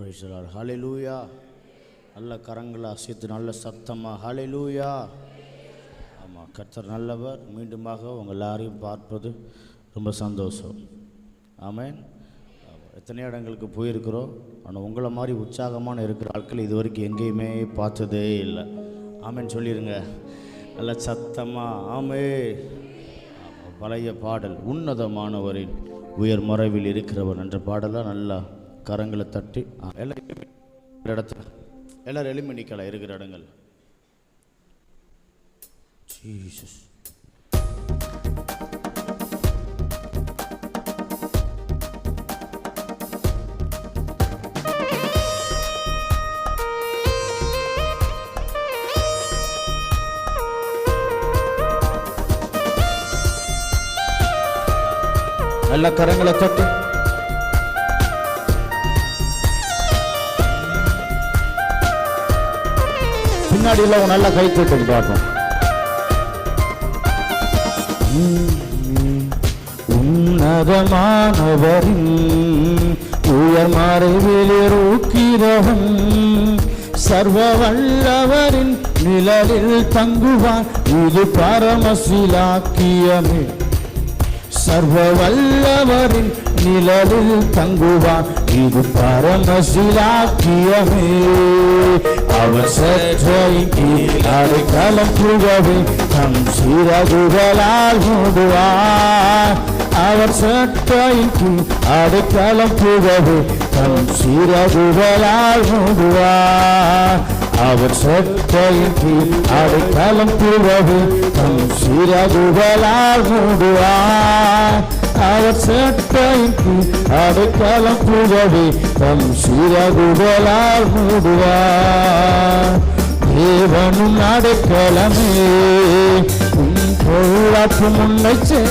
Praise the Lord. ஹல்லேலூயா. நல்ல கரங்களை அசைத்து நல்ல சத்தமாக ஹல்லேலூயா. ஆமாம், கர்த்தர் நல்லவர். மீண்டுமாக உங்கள் எல்லாரையும் பார்ப்பது ரொம்ப சந்தோஷம். ஆமென். எத்தனை இடங்களுக்கு போயிருக்கிறோம், ஆனால் உங்களை மாதிரி உற்சாகமான இருக்கிற ஆட்கள் இது வரைக்கும் எங்கேயுமே பார்த்ததே இல்லை. ஆமென் சொல்லிடுங்க நல்ல சத்தமாக. ஆமே. பழைய பாடல் உன்னதமானவரின் உயர் மறைவில் இருக்கிறவர் என்ற பாடலாம் நல்லா கரங்களை தட்டி இடத்துல எல்லாரும் எளிமை நிற்கலாம் இருக்கிற இடங்கள். ஜீசஸ். எல்லா கரங்களை தட்டி பின்னாடி எல்லாம் நல்லா கை தட்டு பார்ப்போம். உன்னதமானவரின் உயர் மறைவில் இருக்கிறவன் சர்வ வல்லவரின் நிழலில் தங்குவான், இது பரமசிலாக்கியமே. சர்வ வல்லவரின் நிழலில் தங்குவான், இது பரமசிலாக்கியமே. அவர் சற்றையின் கீழ் அடைக்கலம் புகவே தம் சிறகுகளால் மூடுவார். அவர் சற்றையின் கீழ் அடைக்கலம் புகவே தம் சிறகுகளால் மூடுவார். அவர் சற்றையின் கீழ் அடைக்கலம் புகவே தம் சிறகுகளால் மூடுவார். அவர் சற்றையின் கீழ் அடைக்கலம் புகவே தம் சிறகுகளால் மூடுவார். தேவனும் அடைக்கலமே உன் பொருளாற்று முன்னைச்சே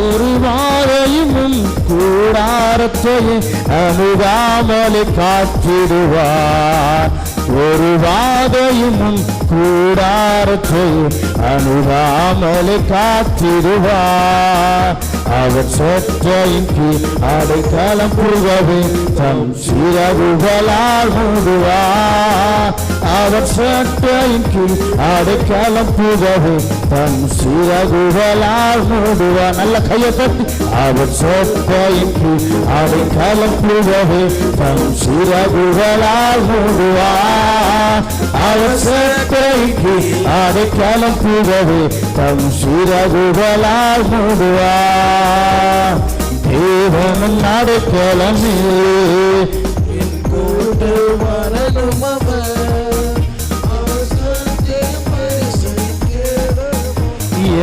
ஒரு வாரையும் கூடாரத்தையே அணுகாமலை காத்திடுவார். ஒரு வாதையும் கூடாரத்தை அணுகாமலை காத்திடுவார். அவர் சற்றையின் கீழ் அடைக்கலம் புகவே தம் சிறகுகளால் மூடுவார். அவர் சற்றையின் கீழ் அடைக்கலம் புகவே தம் சிறகுகளால் மூடுவார். நல்ல கையை தட்டி. அவர் சற்றையின் கீழ் அடைக்கலம் புகவே தம் சிறகுகளால் மூடுவார். அவர் சற்றையின் கீழ் அடைக்கலம் புகவே தம் சிறகுகளால் மூடுவார். தேவனும் அடைக்கலமே என் கோட்டை வரலும்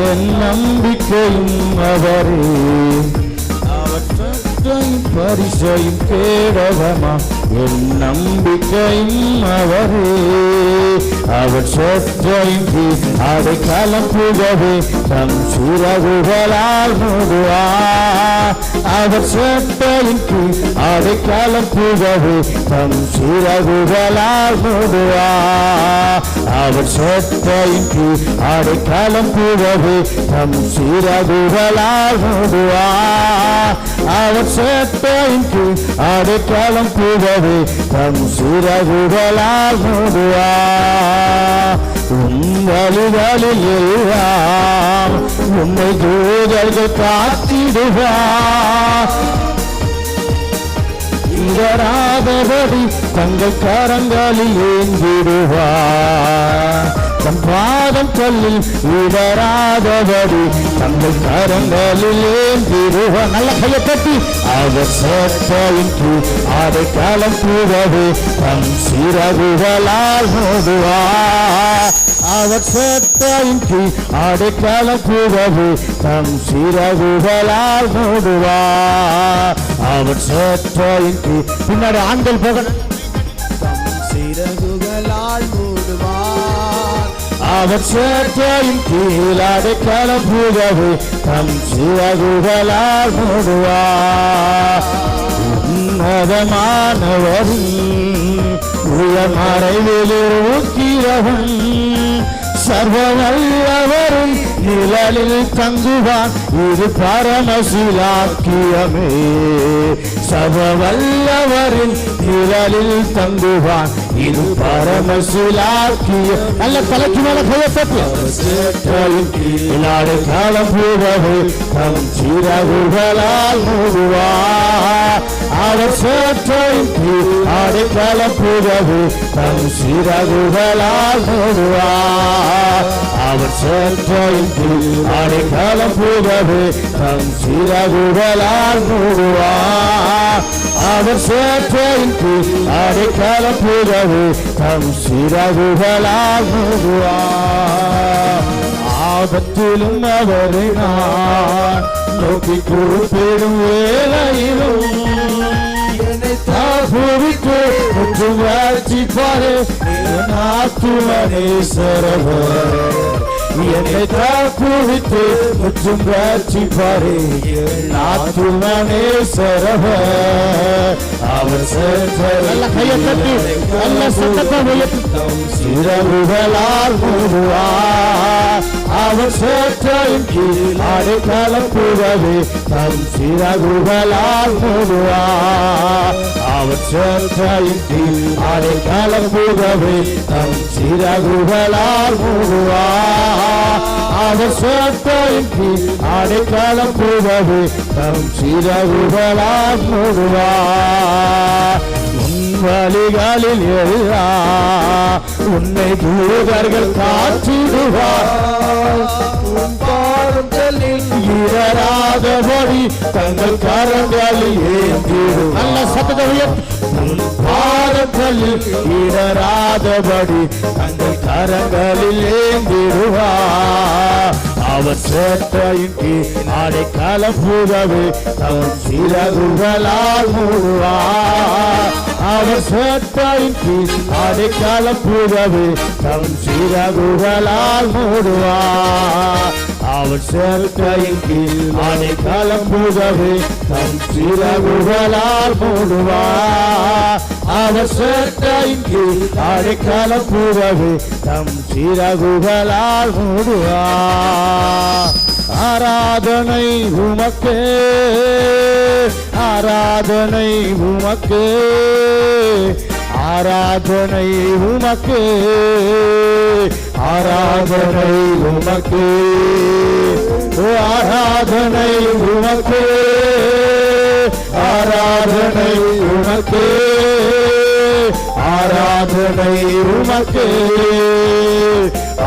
என் நம்பிக்கையும் அவரே. அவர் சற்றையும் பரிசையும் கேடவமா என் நம்பிக்கையும் அவரே. அவர் சற்றையின் கீழ் அடைக்கலம் புகவே தம் சிறகுகளால் மூடுவார். அவர் சற்றையின் கீழ் அடைக்கலம் புகவே தம் சிறகுகளால் மூடுவார். அவர் சற்றையின் கீழ் அடைக்கலம் புகவே தம் சிறகுகளால் மூடுவார். அவர் சற்றையின் கீழ் அடைக்கலம் புகவே தம் சிறகுகளால் மூடுவார். உங்களிகளில் எல்லாம் உன்னை தூதர்கள் காத்திடுவார். இடராதபடி தங்கள் கரங்களில் ஏந்திடுவார். தம் பாதம் கல்லில் இடராதபடி தங்கள் கரங்களில் ஏந்திடுவார். நல்ல கையை தட்டி. அவர் சற்றையின் கீழ் அடைக்கலம் புகவே தம் சிறகுகளால் மூடுவார். அவர் சற்றையின் கீழ் அடைக்கலம் புகவே தம் சிறகுகளால் மூடுவார். அவர் சற்றையின் கீழ் பின்னாடி ஆண்கள் போக தம் சிறகுகளால் மூடுவார். அவர் சற்றையின் கீழ் அடைக்கலம் புகவே தம் சிறகுகளால் மூடுவார். உன்னதமானவரின் உயர் மறைவில் இருக்கிறவன் சர்வ வல்லவரின் நிழலில் தங்குவான், இது பரமசிலாக்கியமே. சர்வவல்லவரின் நிழலில் தங்குவான், இது பரமசிலாக்கியம். நல்ல தலைக்கு மேல கையப்பட்டு காலம் பூரவே தம் சிறகுகளால் மூடுவார். அவர் சேற்றையின் கீழ் அடைக்கலம் பூரவே தம் சிறகுகளால் மூடுவார். அவர் சேற்றையின் கீழ் அடைக்கலம் பூரவே தம் சிறகுகளால் மூடுவார். அவர் சேற்றையின் கீழ் அடைக்கலம் பூரவே தம் சிறகுகளால் மூடுவார். ஆபத்திலும் அவரை நான் நோக்கி குறிப்பிடும் வேளையிலும் என்னை தாழ்விட்டு முற்றும் வாசிப்பாரே ஆத்துமனேஸ்வரவர். என்னை தாழ்விட்டு முற்றும் வாசிப்பாரே ஆத்துமனேஸ்வரவர். அவர் நல்ல கையை தட்டி நல்ல சத்தத்தை உயர்த்தும் சிறகுகளால் மூடுவார். அவர் சேற்றையின் கீழ் அடைக்கலம் பூரவே தம் சிறகுகளால் மூடுவார். அவர் சேற்றையின் கீழ் அடைக்கலம் பூரவே தம் சிறகுகளால் மூடுவார். அவர் சேற்றையின் கீழ் அடைக்கலம் பூரவே தம் சிறகுகளால் மூடுவார். வழிகளில் எழுதா உன்னை தூதர்கள் காற்றிடுவார். இடராதபடி தங்கள் கரங்களில் ஏந்திடும். நல்ல சத்தம். பாதங்களில் இடராதபடி தங்கள் கரங்களில் ஏந்திடுவார். அவர் சேற்றையின் கீழ் அடைக்கலம் பூரவே தம் சிறகுகளால் மூடுவார். அவர் சேற்றையின் கீழ் அடைக்கலம் பூரவே தம் சிறகுகளால் மூடுவார். அவர் சேற்றையின் கீழ் அடைக்கலம் பூரவே தம் சிறகுகளால் மூடுவார். அவர் சேற்றையின் கீழ் அடைக்கலம் பூரவே தம் சிறகுகளால் மூடுவார். ஆராதனை உமக்கே, ஆராதனை உமக்கே, ஆராதனை உமக்கே, ஆராதனை உமக்கே, ஆராதனை உமக்கே, ஆராதனை உமக்கே, ஆராதனை உமக்கே,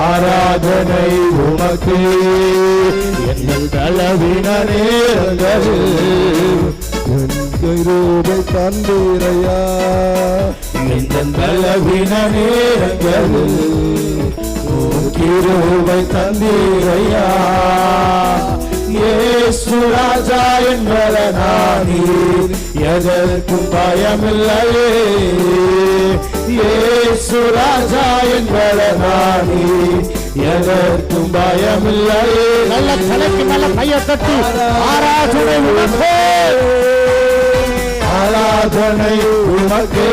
ஆராதனை உமக்கே. எங்கள் தளவின நேரங்களில் கிருபை தந்தீரையா. எங்கள் தளவின நேரங்களில் கிருபை தந்தீரையா. இயேசு ராஜா என்பர நானீர் எதற்கும் பயமில்லையே. இயேசு ராஜா என்பர நானீர் எதற்கும் பயமில்லையே. நல்ல தலைக்கு நல்ல கையை தட்டி ஆராதனை உமக்கே, ஆராதனை உமக்கே,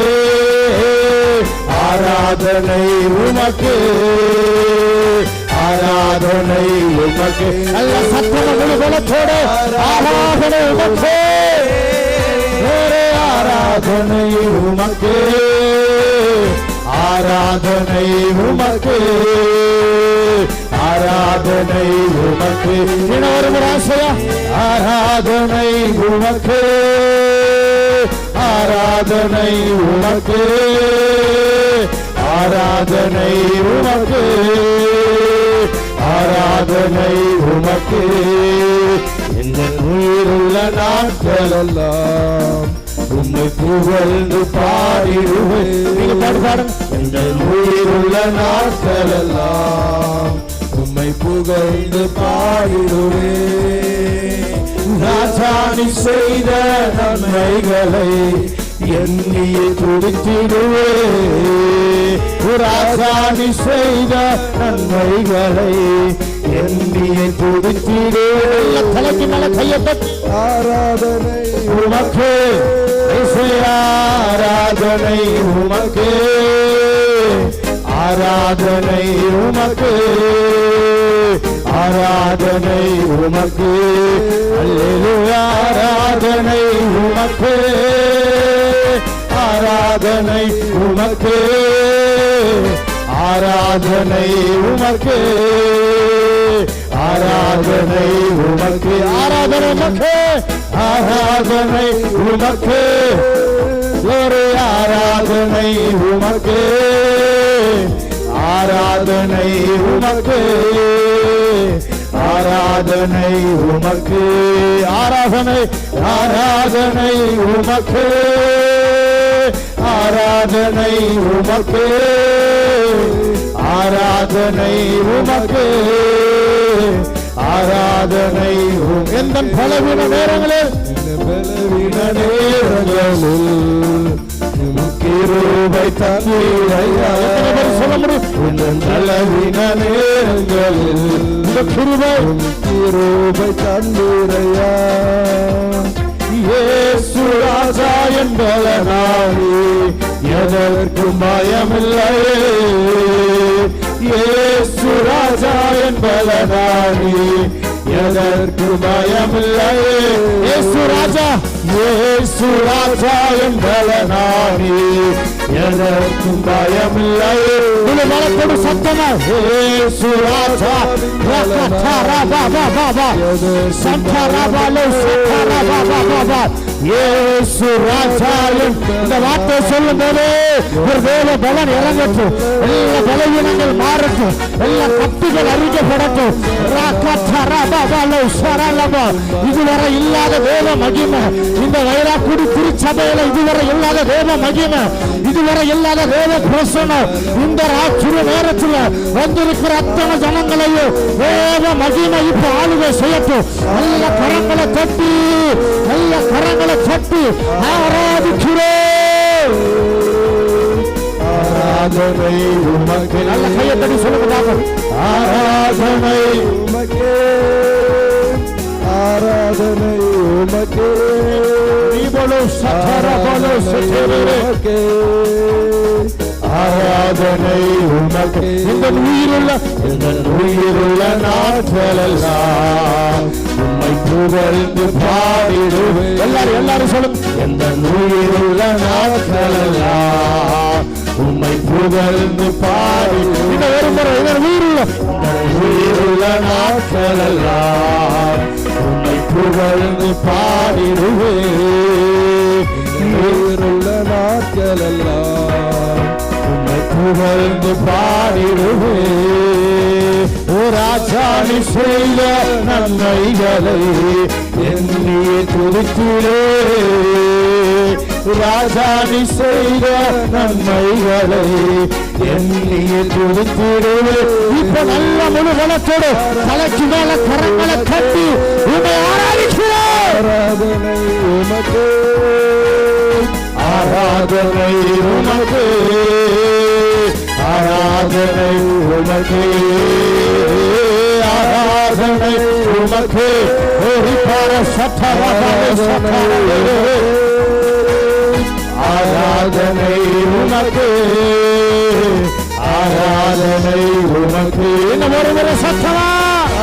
ஆராதனை உமக்கே, ஆராதனை உமக்கே. நல்ல சத்தம் பலத்தோடு ஆராதனை உமக்கே, ஆராதனை உமக்கே, ஆராதனை உமக்கே, ஆராதனை உமக்கே. ஒரு ஆசையா ஆராதனை உமக்கே, ஆராதனை உமக்கே, ஆராதனை உமக்கே, ஆராதனை உமக்கே. இந்த உயிருள்ள நாட்களெல்லாம் உம்மை புகழ்ந்து பாடிடுவேன். நீங்க பாடுபாடும். இந்த உயிருள்ள நாட்களெல்லாம் உம்மை புகழ்ந்து பாடிடுவேன். ராஜாணி செய்த நன்மைகளை எண்ணியை துடித்திடுவே. ராஜாணி செய்த நன்மைகளை எண்ணியை துடித்திடுவே. தலைக்கு மேல கையப்பட்டு ஆராதனை உமக்கே, ஆராதனை உமக்கே, ஆராதனை உமக்கே, ஆராதனை உமக்கு, அல்லேலூயா ஆராதனை உமக்கு, ஆராதனை உமக்கு, ஆராதனை உமக்கு, ஆராதனை உமக்கு, ஆராதனை உமக்கு, ஆராதனை உமக்கு, ஒரு ஆராதனை உமக்கு, ஆராதனை உமக்கு, ஆராதனை உமக்கு, ஆராதனை, ஆராதனை உமக்கு, ஆராதனை உமக்கு, ஆராதனை உமக்கு, ஆராதனை எந்த பலவீன நேரங்களில், பலவீன நேரங்களில் கிருபை தந்தீரையா, சொல்ல முடியும். பலவீன நேரங்களில் கிருபை தந்தீரையா, இயேசு ராஜா என்பதனாலே எதற்கும் பயமில்லையே, இயேசு ராஜா என்பதனாலே எதற்கும் பயமில்லையே, இயேசு ராஜா, இயேசு ராஜா என்பதனாலே எதற்கும் பயமில்லையே. பலத்தோடு சத்தமா இயேசு ராஜா, இயேசு ராஜா. இந்த வார்த்தை சொல்லும் போது ஒரு தேவ பலன் இறங்கட்டும், எல்லா பலவீனங்கள் மாறட்டும், எல்லா கட்டுகள் அறிக்கப்படட்டும். இதுவரை இல்லாத தேவ மகிமை இந்த வைராக்குடி திருச்சபையில, இதுவரை இல்லாத தேவ மகிமை, இதுவரை இல்லாத தேவ பிரசனம் இந்த ராத்திரி நேரத்தில் வந்திருக்கிற அத்தனை ஜனங்களையும் தேவ மகிமை இப்ப ஆளுகை செய்யட்டும். நல்ல கரங்களை தட்டி, நல்ல கரங்களை தட்டி ஆராதிக்கிறோம். ஆராதனை உமக்கு, நல்ல கையை தட்டி சொல்லுங்க. ஆராதனை உமக்கு, ஆராதனை உமக்கு, ஆராதனை உமக்கு. இந்த உயிருள்ள நாட்களெல்லாம் உம்மை புகழ்ந்து பாடிடுவேன். எல்லாரும் சொல்லுங்க. இந்த உயிருள்ள நாட்களெல்லாம் உம்மை புகழ்ந்து பாடி, இந்த ஒரு முறை உயிருள்ள நாட்களெல்லாம் உம்மை புகழ்ந்து பாடிடுவேன். உயிருள்ள நாட்களெல்லாம் உம்மை புகழ்ந்து பாடிடுவேன். ஓ ராஜாணி செய்த நன்மைகளை எண்ணியே துதித்திலே, ராஜாணி செய்த நன்மைகளை எண்ணியே துதித்திடுவே. இப்ப நல்ல முழு பலத்தோடு தலைக்கு மேல கரங்களை கட்டி உன்னை ஆராதிக்கிறோம். ஆராதனை உமக்கு, ஆராதனை உமக்கு, ஆராதனை உமக்கு, ஆராதனை உமக்கு. ஆராதனை உமக்கு, ஆராதனை உமக்கு. இன்னும் ஒரு முறை சத்தமா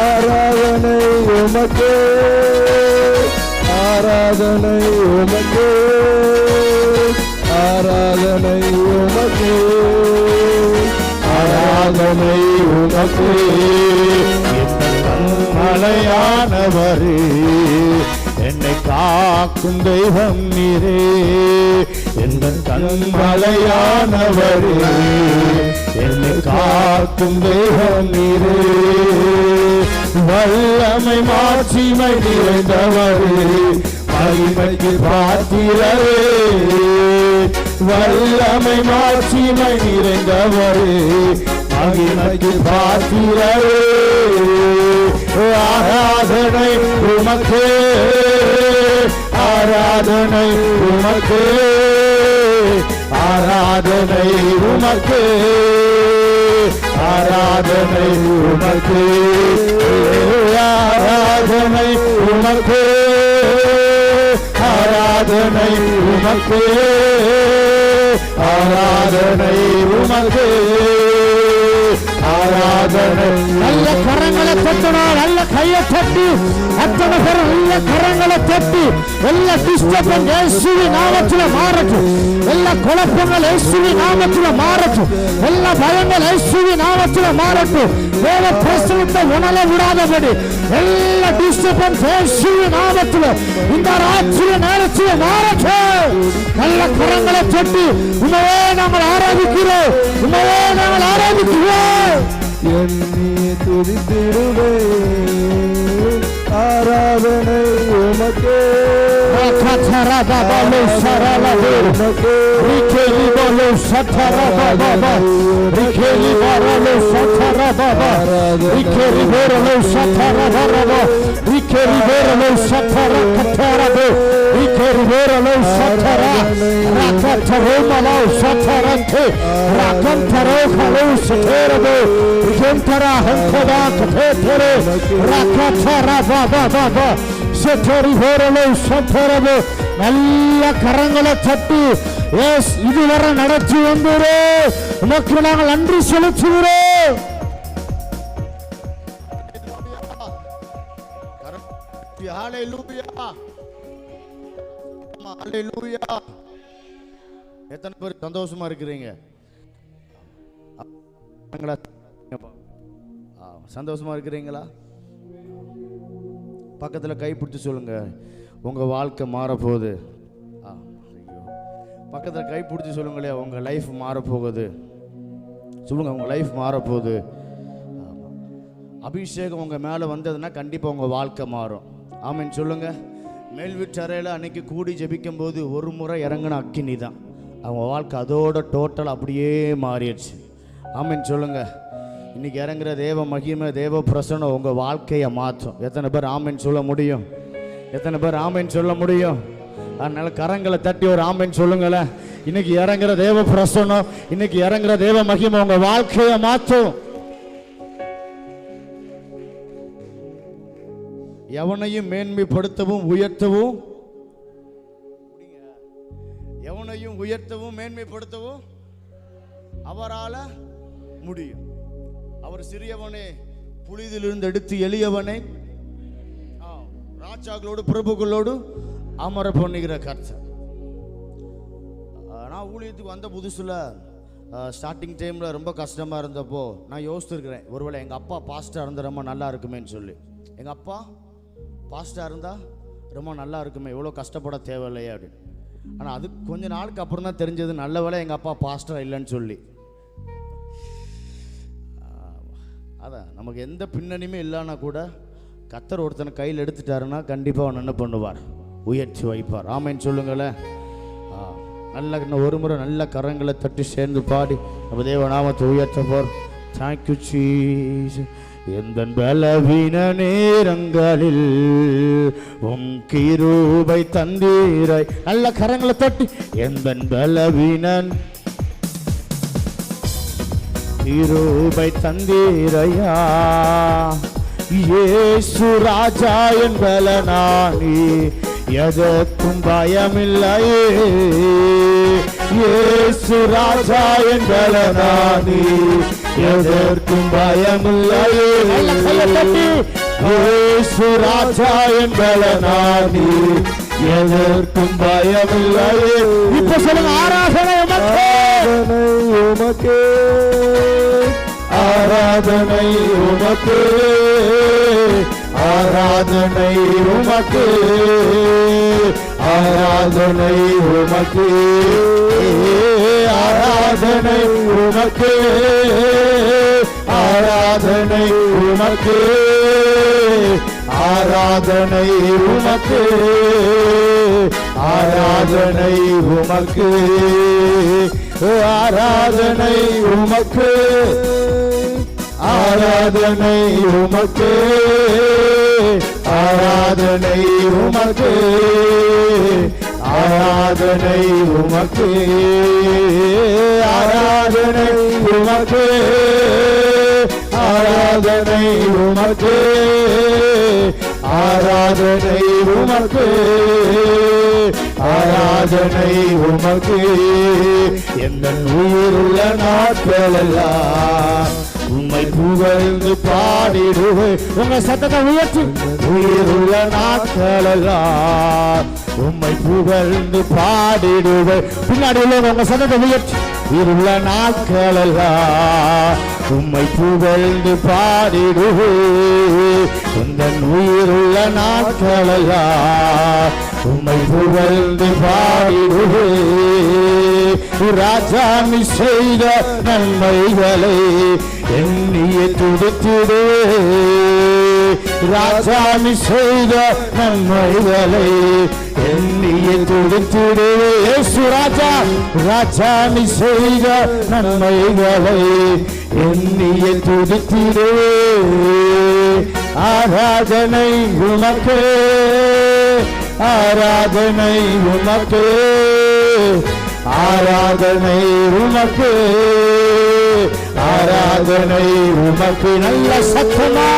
ஆராதனை உமக்கு, ஆராதனை உமக்கு, ஆராதனை உமக்கு, ஆராதனை உமக்கு. மலையானவரே என்னை காக்கும் தெய்வம் நீரே, எந்த கண்மலையானவரே என்னை காக்கும் தெய்வம் நீரே. வல்லமை மாட்சிமை நிறைந்தவரே மகிமைக்கு பாத்திரரே, வல்லமை மாட்சிமை நிறைந்தவரே மகிமைக்கு பாத்திரரே. ஆராதனை உமக்கு, ஆராதனை உமக்கு, ஆராதனை உமக்கு, ஆராதனை உமக்கு, ஆராதனை உமக்கு, ஆராதனை உமக்கு, ஆராதனை உமக்கு, ஆராதனை. நல்ல கரங்களை தட்டணும், நல்ல கையை தட்டி அத்தனை பேர் நல்ல கரங்களை தட்டி எல்லா டிஸ்டர்பன்ஸ் இயேசுவின் நாமத்தில் மாறட்டும், எல்லா குழப்பங்கள் இயேசுவின் நாமத்தில் மாறட்டும், எல்லா பயங்கள் இயேசுவின் நாமத்தில் மாறட்டும். தேவ பிரசன்னத்தை உணர விடாதபடி எல்லா டிஸ்டர்பன்ஸ் இயேசுவின் நாமத்தில் இந்த ராத்திரி நேரத்தில் மாறட்டும். நல்ல கரங்களை தட்டி உண்மையே நாங்கள் ஆராதிக்கிறோம், உண்மையே நாங்கள் ஆராதிக்கிறோம். என்னை துதித்திடுவே ஆராதனை உமக்கே. கதரா பாபா லோ சரலா உமக்கே. ரிகேலி பாலோ சதரா பாபா, ரிகேலி பாலோ சதரா பாபா, ரிகேலி பாலோ சதரா பாபா, ரிகேலி பாலோ சதரா கதரா போ, ரிகேலி பாலோ சதரா rakataro malo satarante rakantaro khalo saterabo rakantara hantada katere rakatara baba baba satari horalo saterabo. நல்ல கரங்களை தட்டி எஸ் இதுவரை நடத்தி வந்தோரே உமக்கு நாங்கள் நன்றி செலுத்துகிறோம். ஹalleluya ஹalleluya. எத்தனை பேர் சந்தோஷமா இருக்கிறீங்க? சந்தோஷமா இருக்கிறீங்களா? பக்கத்தில் கை பிடிச்சி சொல்லுங்க, உங்க வாழ்க்கை மாறப்போகுது. பக்கத்தில் கை பிடிச்சி சொல்லுங்களே, உங்க லைஃப் மாறப்போகுது. சொல்லுங்க, உங்க லைஃப் மாறப்போகுது. அபிஷேகம் உங்க மேலே வந்ததுன்னா கண்டிப்பாக உங்க வாழ்க்கை மாறும். ஆமீன் சொல்லுங்க. மேல் வீட்டறையில் அன்னைக்கு கூடி ஜெபிக்கும் போது ஒரு முறை இறங்கின அக்கினி தான் அவங்க வாழ்க்கை அதோட டோட்டல் அப்படியே மாறிடுச்சு. ஆமீன் சொல்லுங்க. இன்னைக்கு இறங்குற தேவ மகிமை, தேவ பிரசன்னம் உங்கள் வாழ்க்கையை மாற்றும். எத்தனை பேர் ஆமீன் சொல்ல முடியும்? எத்தனை பேர் ஆமீன் சொல்ல முடியும்? அதனால கரங்களை தட்டி ஒரு ஆமீன் சொல்லுங்களேன். இன்னைக்கு இறங்குற தேவ பிரசன்னம், இன்னைக்கு இறங்குற தேவ மகிமை உங்கள் வாழ்க்கையை மாற்றும். எவனையும் மேன்மைப்படுத்தவும் உயர்த்தவும், எவனையும் உயர்த்தவும் மேன்மைப்படுத்தவும் அவரால் முடியும். அவர் சிறியவனே புலிதிலிருந்து எடுத்து எளியவனை ராஜாக்களோடு பிரபுக்களோடு அமர பண்ணுகிற கர்த்தர். நான் ஊழியத்துக்கு வந்த புதுசில் ஸ்டார்டிங் டைமில் ரொம்ப கஷ்டமாக இருந்தப்போ நான் யோசித்துருக்கிறேன், ஒருவேளை எங்கள் அப்பா பாஸ்டாக இருந்தால் ரொம்ப நல்லா இருக்குமேன்னு சொல்லி. எங்கள் அப்பா பாஸ்டாக இருந்தால் ரொம்ப நல்லா இருக்குமே, எவ்வளோ கஷ்டப்பட தேவையில்லையே அப்படின்னு. ஆனால் அது கொஞ்ச நாளுக்கு அப்புறம் தான் தெரிஞ்சது, நல்ல வேளை எங்கள் அப்பா பாஸ்டர் இல்லைன்னு சொல்லி. அதான் நமக்கு எந்த பின்னணியுமே இல்லைன்னா கூட கர்த்தர் ஒருத்தனை கையில் எடுத்துட்டாருன்னா கண்டிப்பாக அவன் என்ன பண்ணுவார்? உயர்த்தி வைப்பார். ஆமேன்னு சொல்லுங்களேன். நல்ல ஒரு முறை நல்ல கரங்களை தட்டி சேர்ந்து பாடி நம்ம தேவ நாமத்தை உயர்த்த போர். Thank you Jesus. எந்த பலவீன நேரங்களில் உம் கிருபை தந்தீரை. நல்ல கரங்களை தட்டி எந்த பலவீனன் கிருபை தந்தீரையா. இயேசு ராஜா என்பலனானி எதற்கும் பயமில்லையே. இயேசு ராஜா என்பலனானி எதற்கும் பயமில்லையே. இயேசு ராஜா என்பலனானி எதற்கும் பயமில்லையே. இப்ப சொல்லுங்க, ஆராதனை உமக்கே, ஆராதனை உமக்கே, ஆராதனை உமக்கே, ஆராதனை உமக்கே, ஆராதனை உமக்கே, ஆராதனை உமக்கே, ஆராதனை உமக்கே, ஆராதனை உமக்கே, ஆராதனை உமக்கே, ஆராதனை உமக்கே, ஆராதனை உமக்கே, ஆராதனை உமக்கே, ஆராதனை உமக்கே, ஆராதனை உமக்கே, ஆராதனை உமக்கே, ஆராதனை உமக்கே. எந்த உயிருள்ள நாட்களெல்லாம் உம் உம்மை புகழ்ந்து பாடிடுவேன். உங்க சத்தத்தை உயர்த்தி உயிருள்ள நாட்களெல்லாம் உம்மை புகழ்ந்து பாடிடுவேன். பின்னாடி உங்க சத்தத்தை உயர்த்தி உயிருள்ள நாட்களெல்லாம் உம்மை புகழ்ந்து பாடிடுவேன். இந்த உயிருள்ள நாட்களெல்லாம் உம்மை புகழ்ந்து பாடிடுவேன். ராஜா நீ செய்த நன்மைகளை எண்ணியே துதித்திடுவேன். ராஜா நீ செய்த நன்மைகளை எண்ணியே துதித்திடுவேன். இயேசு ராஜா ராஜா நீ செய்த நன்மைகளை எண்ணியே துதித்திடுவேன். ஆராதனை உமக்கு ஆராதனை உமக்கு ஆராதனை உமக்கு ஆராதனை உமக்கு. நல்ல சத்தமா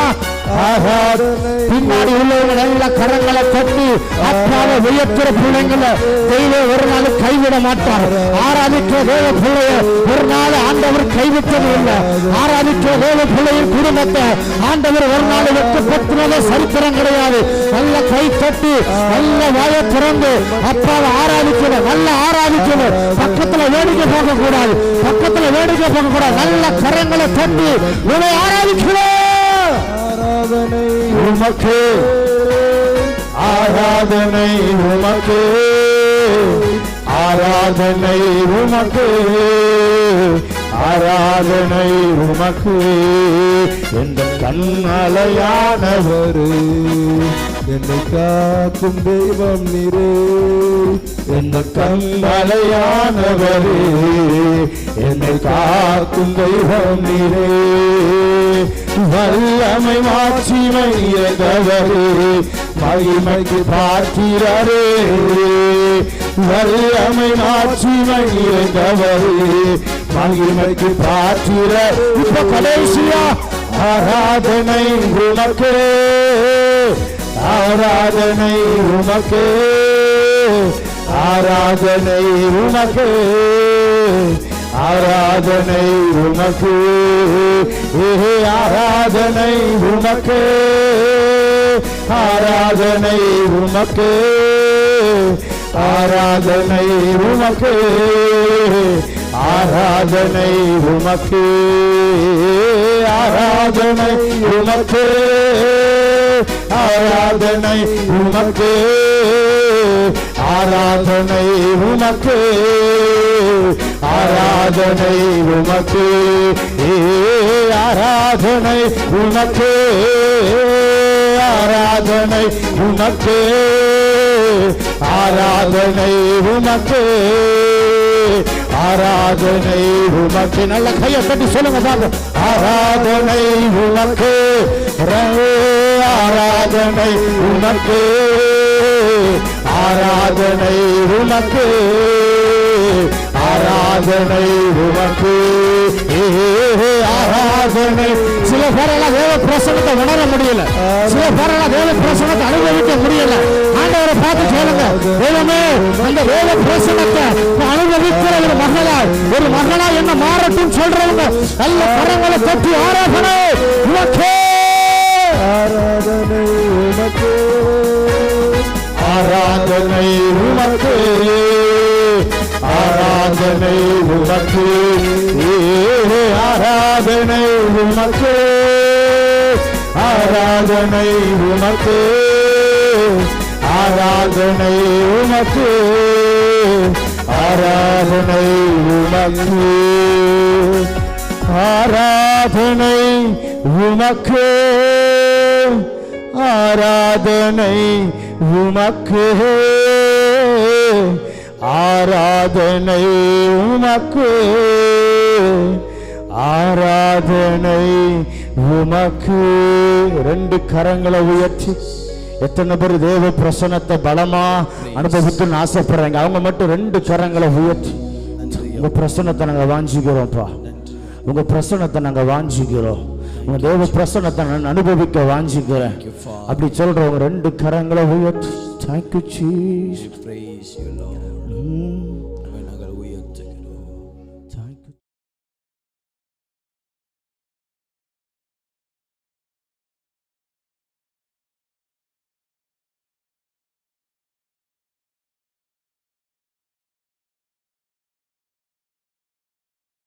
பின்னாடி உள்ளவங்க நல்ல கரங்களை தட்டி அப்பாவை உயர்த்துற பிள்ளைங்களை தெய்வம் ஒரு நாள் கைவிட மாட்டார். ஆராதிக்கிற தேவ பிள்ளைய ஒரு நாள் ஆண்டவர் கைவிட்டது இல்லை. ஆராதிக்கிற தேவ பிள்ளையின் குடும்பத்தை ஆண்டவர் ஒரு நாள் வெட்டப்படுத்தினதே சரித்திரம் கிடையாது. நல்ல கை தட்டி நல்ல வாயை திறந்து அப்பாவை ஆராதிக்கணும். நல்ல ஆராதிக்கணும். பக்கத்துல வேடிக்கை பார்க்க கூடாது. பக்கத்துல வேடிக்கை பார்க்க கூடாது. நல்ல கரங்களை தட்டி உன்னை ஆராதிக்கணும். ஆராதனை உமக்கு ஆராதனை உமக்கு ஆராதனை உமக்கு ஆராதனை உமக்கு. எந்த கண்மலையானவர் என்னை காக்கும் தெய்வம் நீரே. எந்த கண்மலையானவர் என்னை காக்கும் தெய்வம் நீரே. வல்லமை மாட்சிமை எதவரே மகிமைக்கு பார்க்கிறாரே. வல்லமை மாட்சிமை எதவரே மகிமைக்கு பார்க்கிற. இப்ப கடைசியா ஆராதனை உமக்கு ஆராதனை உமக்கு ஆராதனை உமக்கு ஆராதனை உமக்கு ஆராதனை உமக்கு ஆராதனை உமக்கு ஆராதனை உமக்கு ஆராதனை உமக்கு ஆராதனை உமக்கு ஆராதனை உமக்கு ஆராதனை உமக்கு ஆராதனை உமக்கு ஆராதனை உமக்கு ஆராதனை உமக்கு ஆராதனை உமக்கு ஆராதனை உமக்கு. நல்ல கையை தட்டி சொல்லுங்க பாருங்க. ஆராதனை உமக்கு ஆராதனை உமக்கு ஆராதனை உமக்கு ஆராதனை உமக்கு ஆராதனை. சில பேரெல்லாம் தேவ பிரசனத்தை உணர முடியல. சில பேரெல்லாம் தேவ பிரசனத்தை அனுபவிக்க முடியல. ஆண்டவரை பார்த்து கேளுங்க. தேவமே அந்த தேவ பிரசனத்தை அனுபவிக்கிற ஒரு மகளா என்ன மாறட்டும் சொல்றவங்க நல்ல கரங்களை தட்டி ஆராதனை உமக்கு ஆராதனை உமக்கு ஆராதனை உமக்கு ஆராதனை உமக்கு ஆராதனை உமக்கு ஆராதனை உமக்கு ஆராதனை உமக்கு ஆராதனை உமக்கு ஆராதனை உமக்கு ஆராதனை உமக்கு ஆராதனை உமக்கு ஆராதனை உமக்கு. ரெண்டு கரங்களை உயர்த்தி எத்தனை பேர் தேவ பிரசன்னத்தை பலமா அனுபவிக்கணும்னு ஆசைப்படுறாங்க? அவங்க மட்டும் ரெண்டு கரங்களை உயர்த்தி உங்க பிரசன்னத்தை நாங்க வாஞ்சிக்கிறோம்ப்பா. உங்க பிரசன்னத்தை நாங்க வாஞ்சிக்கிறோம். உங்க தேவ பிரசன்னத்தை நான் அனுபவிக்க வாஞ்சிக்கிறேன் அப்படி சொல்றவங்க ரெண்டு கரங்களை உயர்த்தி. Thank you, Jesus. Praise you, Lord.